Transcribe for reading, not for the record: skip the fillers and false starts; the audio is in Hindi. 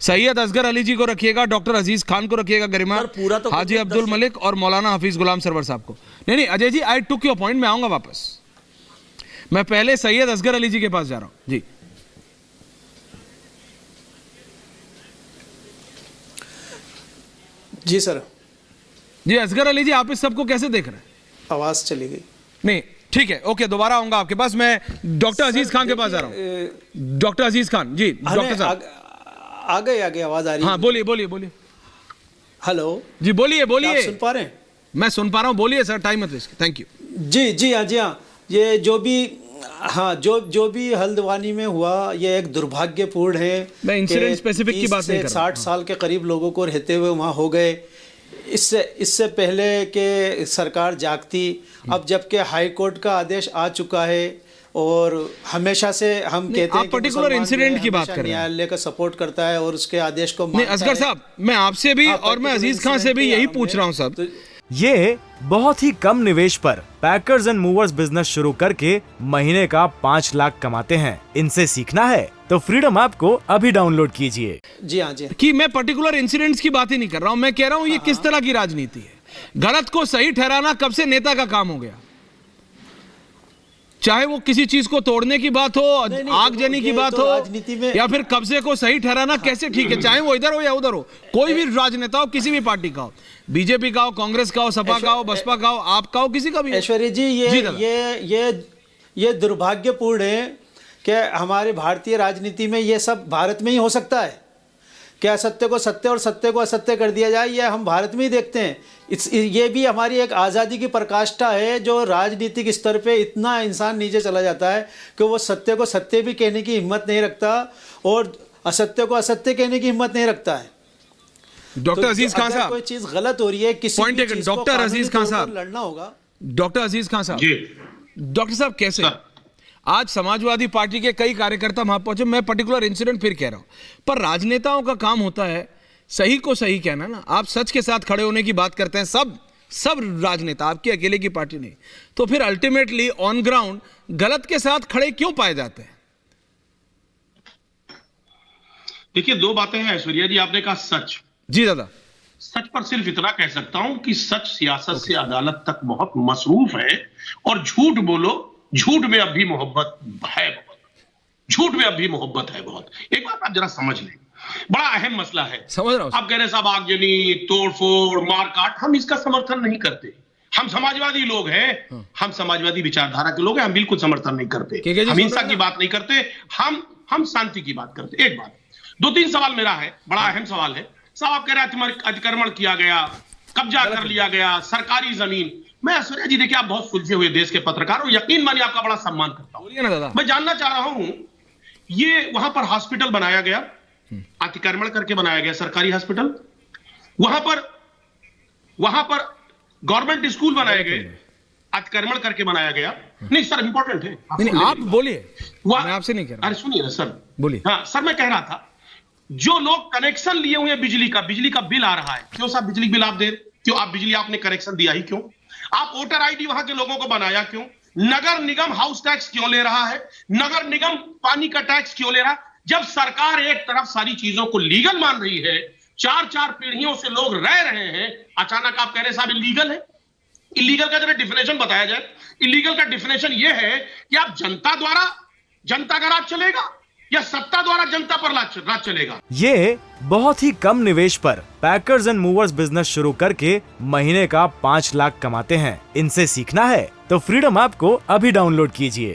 सैयद असगर अली जी को रखिएगा, डॉक्टर अजीज खान को रखिएगा, गरिमा, पूरा तो हाजी अब्दुल मलिक और मौलाना हफीज गुलाम सरवर साहब को। नहीं अजय जी, आई टुक योर पॉइंट, मैं आऊंगा वापस। मैं पहले सैयद असगर अली जी के पास जा रहा हूं। जी जी सर। जी असगर अली जी, आप इस सबको कैसे देख रहे हैं? आवाज चली गई। नहीं ठीक है, ओके, दोबारा आऊंगा आपके पास। मैं डॉक्टर अजीज खान के पास जा रहा हूं। डॉक्टर अजीज खान जी, डॉक्टर साहब आगे आवाज आ रही है। हाँ बोलिए बोलिए बोलिए। हेलो जी बोलिए बोलिए। आप सुन पा रहे हैं? मैं सुन पा रहा हूँ, बोलिए सर, टाइम मत वेस्ट। Thank you. जी हाँ, ये जो भी हल्द्वानी में हुआ, ये एक दुर्भाग्यपूर्ण है। मैं इंसिडेंट स्पेसिफिक की बात नहीं कर रहा। 60 साल के करीब लोगों को रहते हुए वहाँ हो गए। इससे पहले के सरकार जागती, अब जबकि हाई कोर्ट का आदेश आ चुका है और हमेशा से हम कहते हैं कि पर्टिकुलर इंसिडेंट की बात कर रहे हैं, न्यायालय का सपोर्ट करता है और उसके आदेश को नहीं। असगर साहब, मैं आपसे भी और मैं अजीज खान से भी यही पूछ रहा हूँ सब। ये बहुत ही कम निवेश पर पैकर्स एंड मूवर्स बिजनेस शुरू करके महीने का 5 लाख कमाते हैं। इनसे सीखना है तो फ्रीडम ऐप को अभी डाउनलोड कीजिए। जी हाँ जी। कि मैं पर्टिकुलर इंसिडेंट्स की बात ही नहीं कर रहा हूं, मैं कह रहा हूं ये किस तरह की राजनीति है। गलत को सही ठहराना कब से नेता का काम हो गया? चाहे वो किसी चीज को तोड़ने की बात हो, आगजनी की बात हो, राजनीति में या फिर कब्जे को सही ठहराना कैसे ठीक है, चाहे वो इधर हो या उधर हो, कोई भी राजनेता हो, किसी भी पार्टी का हो, बीजेपी का हो, कांग्रेस का हो, सपा का हो, बसपा का हो, आपका हो, किसी का भी। ऐश्वर्या जी, ये दुर्भाग्यपूर्ण है कि हमारे भारतीय राजनीति में ये सब भारत में ही हो सकता है। क्या असत्य को सत्य और सत्य को असत्य कर दिया जाए, यह हम भारत में ही देखते हैं। ये भी हमारी एक आज़ादी की प्रकाष्ठा है, जो राजनीतिक स्तर पे इतना इंसान नीचे चला जाता है कि वो सत्य को सत्य भी कहने की हिम्मत नहीं रखता और असत्य को असत्य कहने की हिम्मत नहीं रखता है। डॉक्टर अजीज खान साहब, कोई चीज गलत हो रही है, किसी भी चीज को डॉक्टर अजीज खान साहब लड़ना होगा। डॉक्टर अजीज खान साहब जी, डॉक्टर साहब कैसे आज समाजवादी पार्टी के कई कार्यकर्ता वहां पहुंचे, मैं पर्टिकुलर इंसिडेंट फिर कह रहा हूं, पर राजनेताओं का काम होता है सही को सही कहना ना। आप सच के साथ खड़े होने की बात करते हैं, सब राजनेता, आपकी अकेले की पार्टी नहीं, तो फिर अल्टीमेटली ऑन ग्राउंड गलत के साथ खड़े क्यों पाए जाते हैं? देखिए, दो बातें हैं ऐश्वर्या जी। आपने कहा सच। जी दादा। सच पर सिर्फ इतना कह सकता हूं कि सच सियासत से अदालत तक बहुत मसरूफ है, और झूठ बोलो, झूठ में अब भी मोहब्बत है बहुत, झूठ में अब भी मोहब्बत है बहुत। एक बात आप जरा समझ लें, बड़ा अहम मसला है। समझ रहा हूं। आप कह रहे साहब आगजनी, तोड़फोड़, मारकाट, हम इसका समर्थन नहीं करते। हम समाजवादी लोग हैं, हम समाजवादी विचारधारा के लोग हैं, हम बिल्कुल समर्थन नहीं करते। हम हिंसा की बात नहीं करते, हम शांति की बात करते। एक बात, 2-3 सवाल मेरा है, बड़ा अहम सवाल है। साहब आप कह रहे हैं अतिक्रमण किया गया, कब्जा कर लिया गया, सरकारी जमीन। मैं ऐश्वर्या जी, देखिए आप बहुत सुलझे हुए देश के पत्रकार हो, यकीन मानिए आपका बड़ा सम्मान करता हूं। मैं जानना चाह रहा हूं, ये वहां पर हॉस्पिटल बनाया गया, अतिक्रमण करके बनाया गया सरकारी हॉस्पिटल, वहां पर गवर्नमेंट स्कूल बनाए गए, अतिक्रमण करके बनाया गया। नहीं सर, इंपॉर्टेंट है, आप बोलिए, मैं आपसे नहीं कह रहा। अरे सुनिए ना सर, बोलिए। हाँ सर, मैं कह रहा था, जो लोग कनेक्शन लिए हुए बिजली का बिल आ रहा है, क्यों साहब बिजली बिल आप दे, क्यों आप बिजली आपने कनेक्शन दिया ही क्यों? आप वोटर आईडी वहां के लोगों को बनाया क्यों? नगर निगम हाउस टैक्स क्यों ले रहा है? नगर निगम पानी का टैक्स क्यों ले रहा है? जब सरकार एक तरफ सारी चीजों को लीगल मान रही है, 4-4 पीढ़ियों से लोग रह रहे हैं, अचानक आप कह रहे हैं साहब इलीगल है। इलीगल का जरा डिफिनेशन बताया जाए। इलीगल का डिफिनेशन यह है कि आप जनता का राज चलेगा या सत्ता द्वारा जनता पर राज चलेगा। ये बहुत ही कम निवेश पर पैकर्स एंड मूवर्स बिजनेस शुरू करके महीने का 5 लाख कमाते हैं। इनसे सीखना है तो फ्रीडम ऐप को अभी डाउनलोड कीजिए।